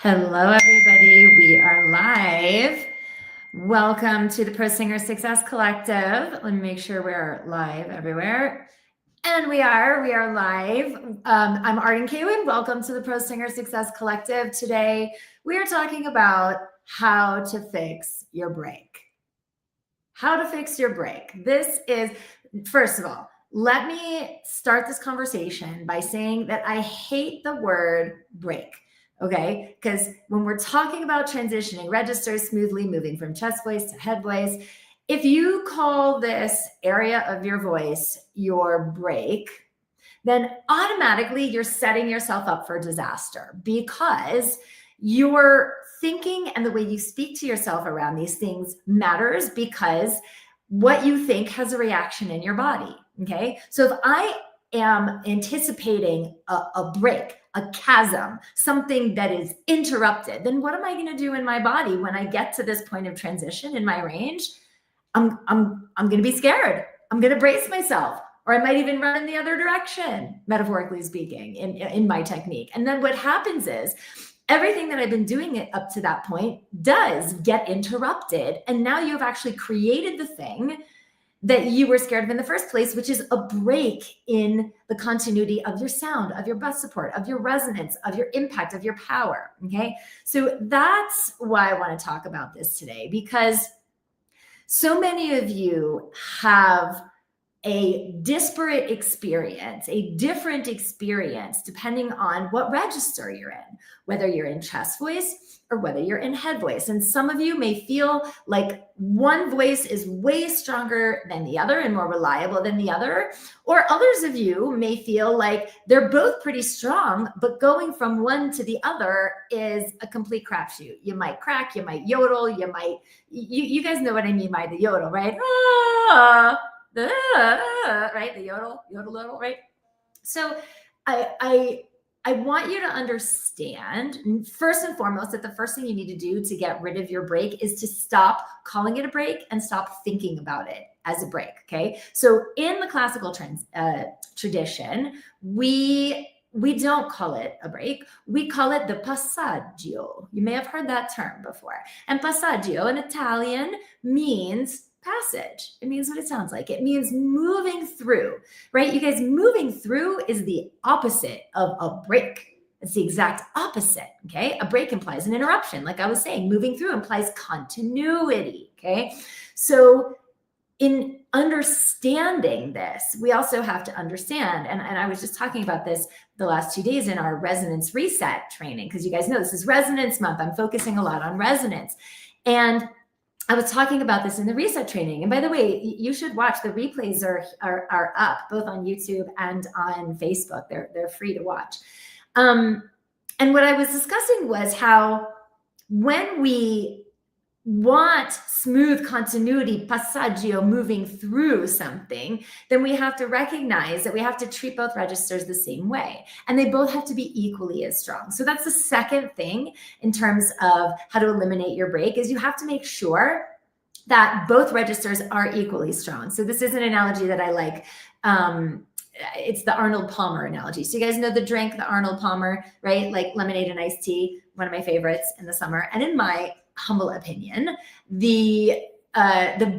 Hello, everybody. We are live. Welcome to the Pro Singer Success Collective. Let me make sure we're live everywhere. And we are live. I'm Arden Kaywin. Welcome to the Pro Singer Success Collective. Today, we are talking about how to fix your break. How to fix your break. This is, first of all, let me start this conversation by saying that I hate the word break. Okay, because when we're talking about transitioning registers smoothly, moving from chest voice to head voice, if you call this area of your voice your break, then automatically you're setting yourself up for disaster, because your thinking and the way you speak to yourself around these things matters, because what you think has a reaction in your body. Okay, so if I am anticipating a break, a chasm, something that is interrupted, then what am I going to do in my body when I get to this point of transition in my range? I'm going to be scared. I'm going to brace myself, or I might even run in the other direction, metaphorically speaking, in my technique. And then what happens is everything that I've been doing up to that point does get interrupted. And now you've actually created the thing that you were scared of in the first place, which is a break in the continuity of your sound, of your breath support, of your resonance, of your impact, of your power. Okay. So that's why I want to talk about this today, because so many of you have a disparate experience, a different experience, depending on what register you're in, whether you're in chest voice or whether you're in head voice. And some of you may feel like one voice is way stronger than the other and more reliable than the other, or others of you may feel like they're both pretty strong, but going from one to the other is a complete crapshoot. You might crack, you might yodel, you guys know what I mean by the yodel, right? Right? The yodel, right? So I want you to understand, first and foremost, that the first thing you need to do to get rid of your break is to stop calling it a break and stop thinking about it as a break. Okay. So in the classical tradition, we don't call it a break. We call it the passaggio. You may have heard that term before. And passaggio in Italian means passage. It means what it sounds like. It means moving through, right? You guys, moving through is the opposite of a break. It's the exact opposite, okay? A break implies an interruption. Like I was saying, moving through implies continuity, okay? So in understanding this, we also have to understand, and I was just talking about this the last 2 days in our resonance reset training, because you guys know this is resonance month. I'm focusing a lot on resonance. And I was talking about this in the reset training. And by the way, you should watch. The replays are up both on YouTube and on Facebook. They're free to watch. And what I was discussing was how when we want smooth continuity, passaggio, moving through something, then we have to recognize that we have to treat both registers the same way. And they both have to be equally as strong. So that's the second thing in terms of how to eliminate your break, is you have to make sure that both registers are equally strong. So this is an analogy that I like. It's the Arnold Palmer analogy. So you guys know the drink, the Arnold Palmer, right? Like lemonade and iced tea, one of my favorites in the summer. And in my humble opinion, the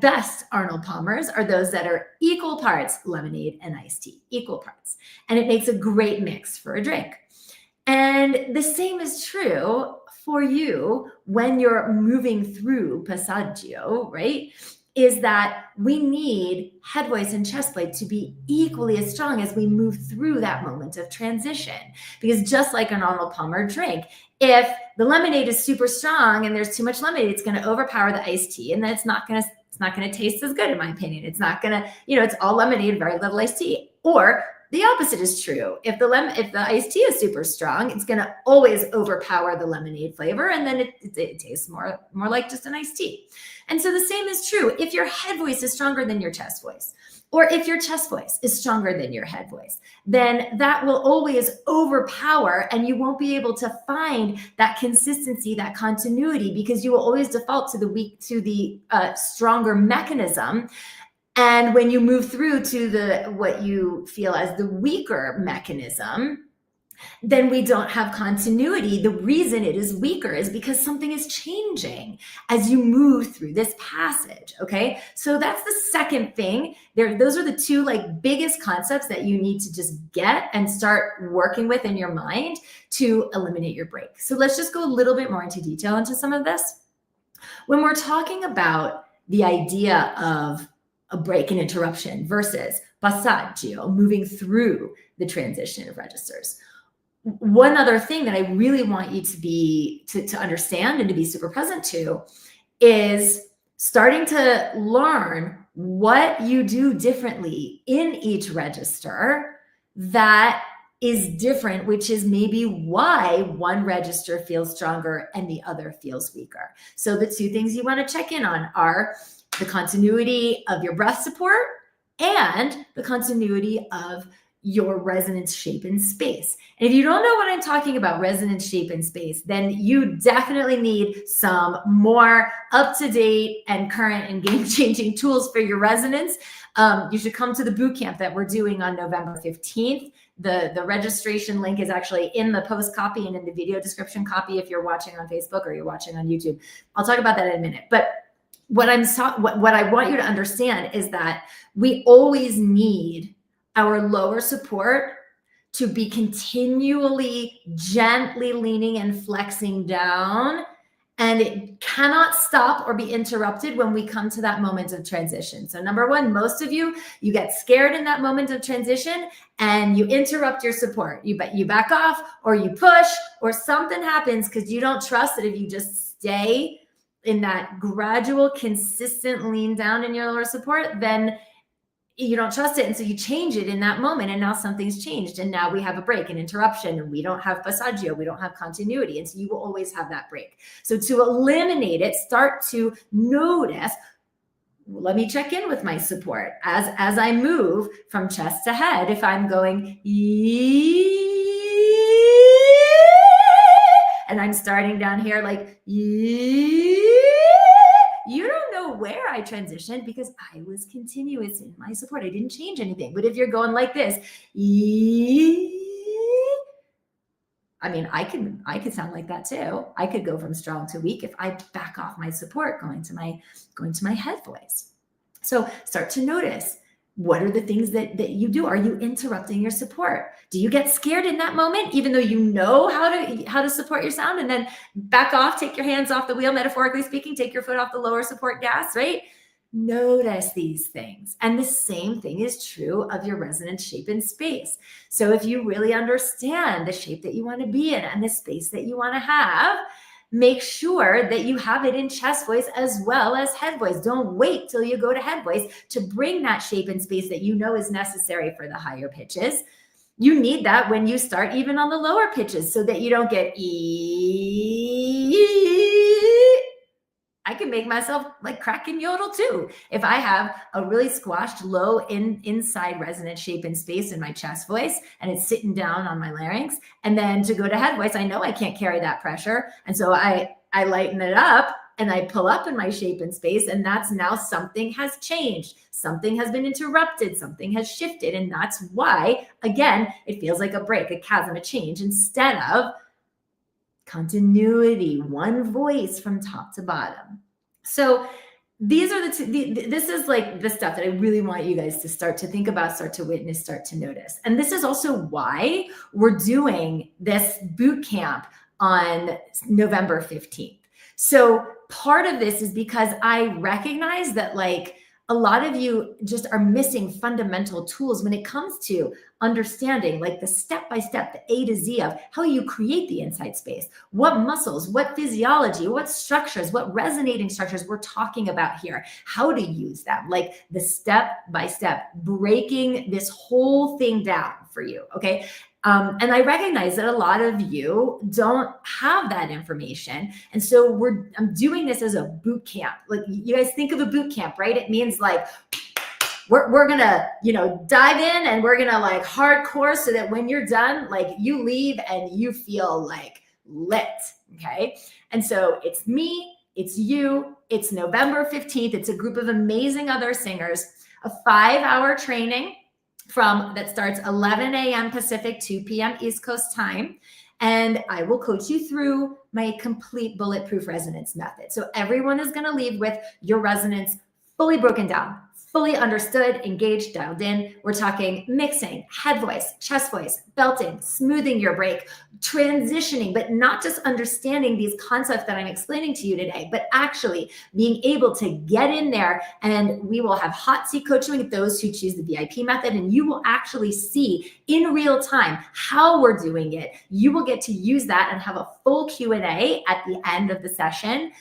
best Arnold Palmers are those that are equal parts lemonade and iced tea, equal parts. And it makes a great mix for a drink. And the same is true for you when you're moving through passaggio, right? Is that we need head voice and chest voice to be equally as strong as we move through that moment of transition. Because just like an Arnold Palmer drink, if the lemonade is super strong and there's too much lemonade, it's going to overpower the iced tea, and then it's not going to taste as good, in my opinion. It's not going to, it's all lemonade, very little iced tea. Or the opposite is true. If the iced tea is super strong, it's going to always overpower the lemonade flavor, and then it tastes more like just an iced tea. And so the same is true if your head voice is stronger than your chest voice, or if your chest voice is stronger than your head voice, then that will always overpower, and you won't be able to find that consistency, that continuity, because you will always default to the stronger mechanism. And when you move through to what you feel as the weaker mechanism, then we don't have continuity. The reason it is weaker is because something is changing as you move through this passage. Okay. So that's the second thing there. Those are the two like biggest concepts that you need to just get and start working with in your mind to eliminate your break. So let's just go a little bit more into detail into some of this. When we're talking about the idea of a break and interruption versus passaggio, moving through the transition of registers, one other thing that I really want you to understand and to be super present to is starting to learn what you do differently in each register that is different, which is maybe why one register feels stronger and the other feels weaker. So the two things you want to check in on are the continuity of your breath support and the continuity of your resonance shape in space. And if you don't know what I'm talking about, resonance shape in space, then you definitely need some more up-to-date and current and game-changing tools for your resonance. You should come to the bootcamp that we're doing on November 15th. The registration link is actually in the post copy and in the video description copy if you're watching on Facebook or you're watching on YouTube. I'll talk about that in a minute. But what I want you to understand is that we always need our lower support to be continually gently leaning and flexing down. And it cannot stop or be interrupted when we come to that moment of transition. So number one, most of you get scared in that moment of transition and you interrupt your support. You back off or you push or something happens because you don't trust that if you just stay in that gradual, consistent lean down in your lower support, then you don't trust it. And so you change it in that moment. And now something's changed. And now we have a break, an interruption, and we don't have passaggio, we don't have continuity. And so you will always have that break. So to eliminate it, start to notice, let me check in with my support as I move from chest to head. If I'm going, and I'm starting down here like, you don't know where I transitioned because I was continuous in my support. I didn't change anything. But if you're going like this, I mean, I could sound like that too. I could go from strong to weak if I back off my support, going to my head voice. So start to notice, what are the things that you do? Are you interrupting your support? Do you get scared in that moment, even though you know how to support your sound, and then back off, take your hands off the wheel, metaphorically speaking, take your foot off the lower support gas, right? Notice these things. And the same thing is true of your resonance shape in space. So if you really understand the shape that you want to be in and the space that you want to have, make sure that you have it in chest voice as well as head voice. Don't wait till you go to head voice to bring that shape and space that you know is necessary for the higher pitches. You need that when you start even on the lower pitches so that you don't get I can make myself like crack and yodel too. If I have a really squashed low inside resonant shape in space in my chest voice and it's sitting down on my larynx, and then to go to head voice, I know I can't carry that pressure. And so I lighten it up and I pull up in my shape in space, and that's now something has changed. Something has been interrupted, something has shifted. And that's why, again, it feels like a break, a chasm, a change instead of continuity, one voice from top to bottom. So these are this is like the stuff that I really want you guys to start to think about, start to witness, start to notice. And this is also why we're doing this boot camp on November 15th. So part of this is because I recognize that like a lot of you just are missing fundamental tools when it comes to understanding like the step-by-step, the A to Z of how you create the inside space, what muscles, what physiology, what structures, what resonating structures we're talking about here, how to use them, like the step-by-step, breaking this whole thing down for you, okay? And I recognize that a lot of you don't have that information. And so I'm doing this as a boot camp. Like you guys think of a boot camp, right? It means like, we're gonna, dive in and we're gonna like hardcore so that when you're done, like you leave and you feel like lit, okay? And so it's me, it's you, it's November 15th. It's a group of amazing other singers, a 5-hour training that starts 11 a.m. Pacific, 2 p.m. East Coast time. And I will coach you through my complete bulletproof resonance method. So everyone is going to leave with your resonance fully broken down, fully understood, engaged, dialed in. We're talking mixing, head voice, chest voice, belting, smoothing your break, transitioning, but not just understanding these concepts that I'm explaining to you today, but actually being able to get in there. And we will have hot seat coaching with those who choose the VIP method, and you will actually see in real time how we're doing it. You will get to use that and have a full Q&A at the end of the session.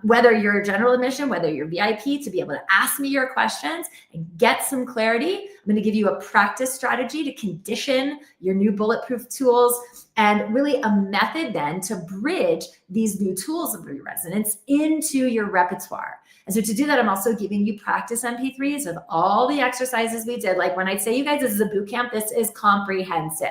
Whether you're general admission, whether you're VIP, to be able to ask me your questions and get some clarity. I'm going to give you a practice strategy to condition your new bulletproof tools, and really a method then to bridge these new tools of resonance into your repertoire. And so to do that, I'm also giving you practice MP3s of all the exercises we did. Like when I say, you guys, this is a boot camp, this is comprehensive.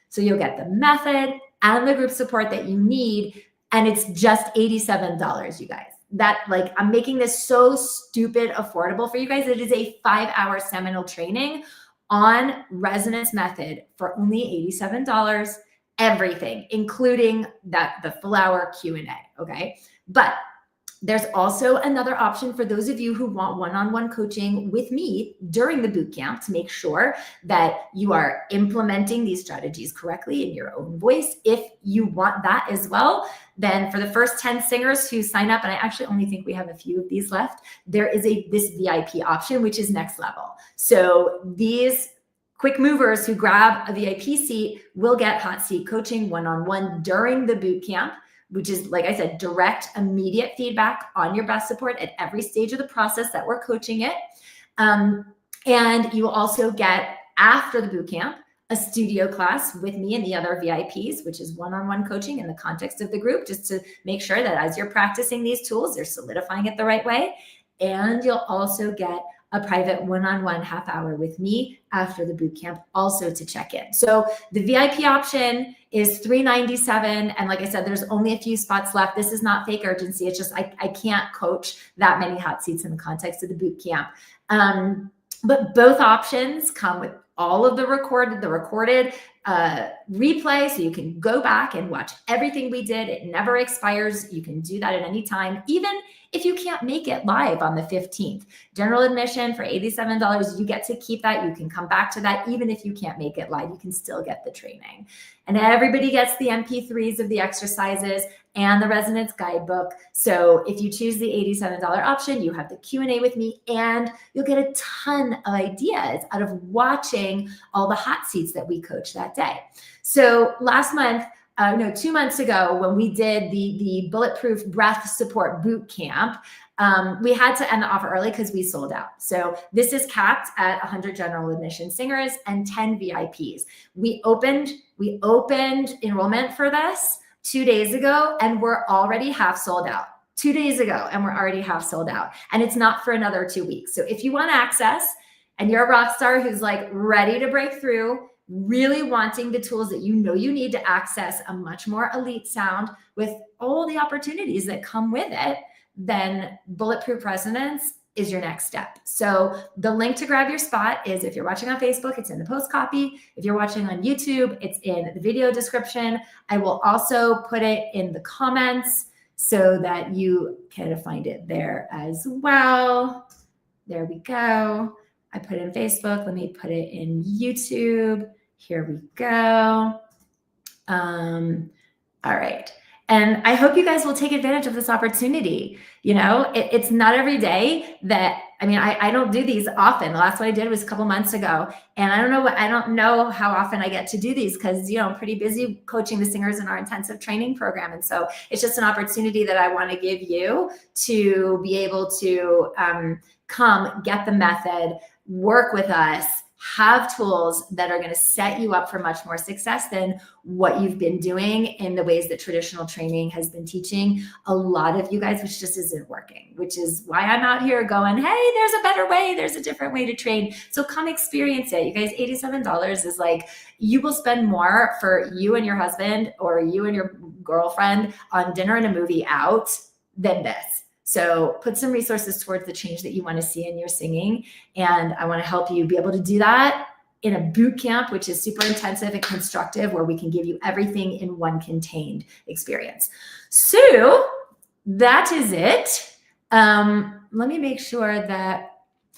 So you'll get the method and the group support that you need. And it's just $87, you guys. That, like, I'm making this so stupid affordable for you guys. It is a 5-hour seminal training on resonance method for only $87, everything, including the full hour Q&A, okay? But there's also another option for those of you who want one-on-one coaching with me during the boot camp to make sure that you are implementing these strategies correctly in your own voice. If you want that as well, then for the first 10 singers who sign up, and I actually only think we have a few of these left, there is this VIP option, which is next level. So these quick movers who grab a VIP seat will get hot seat coaching one-on-one during the boot camp, which is, like I said, direct, immediate feedback on your best support at every stage of the process that we're coaching it. And you will also get, after the boot camp, a studio class with me and the other VIPs, which is one-on-one coaching in the context of the group, just to make sure that as you're practicing these tools, you're solidifying it the right way. And you'll also get a private one-on-one half hour with me after the boot camp, also to check in. So the VIP option is $397. And like I said, there's only a few spots left. This is not fake urgency. It's just, I can't coach that many hot seats in the context of the boot camp. But both options come with all of the recorded replay, so you can go back and watch everything we did. It never expires. You can do that at any time, even if you can't make it live on the 15th. General admission for $87, you get to keep that. You can come back to that. Even if you can't make it live, you can still get the training. And everybody gets the MP3s of the exercises and the resonance guidebook. So if you choose the $87 option, you have the Q&A with me, and you'll get a ton of ideas out of watching all the hot seats that we coach that day. So 2 months ago, when we did the Bulletproof Breath Support Boot Camp, we had to end the offer early because we sold out. So this is capped at 100 general admission singers and 10 VIPs. We opened enrollment for this 2 days ago, and we're already half sold out. 2 days ago, and we're already half sold out. And it's not for another 2 weeks. So if you want access and you're a rock star who's like ready to break through, really wanting the tools that you know you need to access a much more elite sound with all the opportunities that come with it, then Bulletproof Resonance is your next step. So the link to grab your spot is, if you're watching on Facebook, it's in the post copy. If you're watching on YouTube, it's in the video description. I will also put it in the comments so that you can find it there as well. There we go. I put it in Facebook. Let me put it in YouTube. Here we go. All right. And I hope you guys will take advantage of this opportunity. You know, it's not every day that, I don't do these often. The last one I did was a couple months ago. And I don't know how often I get to do these because, I'm pretty busy coaching the singers in our intensive training program. And so it's just an opportunity that I want to give you to be able to come get the method, work with us, have tools that are going to set you up for much more success than what you've been doing in the ways that traditional training has been teaching a lot of you guys, which just isn't working, which is why I'm out here going, hey, there's a better way. There's a different way to train. So come experience it. You guys, $87 is like, you will spend more for you and your husband or you and your girlfriend on dinner and a movie out than this. So put some resources towards the change that you want to see in your singing. And I want to help you be able to do that in a boot camp, which is super intensive and constructive, where we can give you everything in one contained experience. So that is it. Let me make sure that,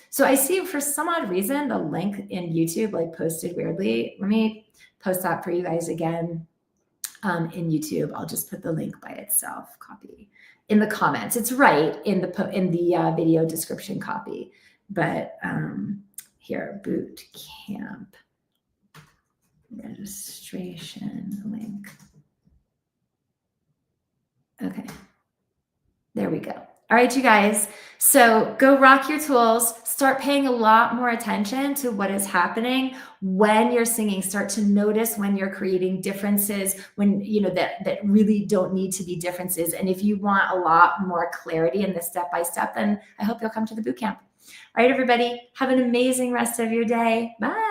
so I see for some odd reason, the link in YouTube like posted weirdly. Let me post that for you guys again in YouTube. I'll just put the link by itself, copy in the comments. It's right in the video description copy, but here, boot camp registration link. Okay, there we go. All right, you guys. So go rock your tools. Start paying a lot more attention to what is happening when you're singing. Start to notice when you're creating differences, when you know that really don't need to be differences. And if you want a lot more clarity in the step-by-step, then I hope you'll come to the bootcamp. All right, everybody, have an amazing rest of your day. Bye.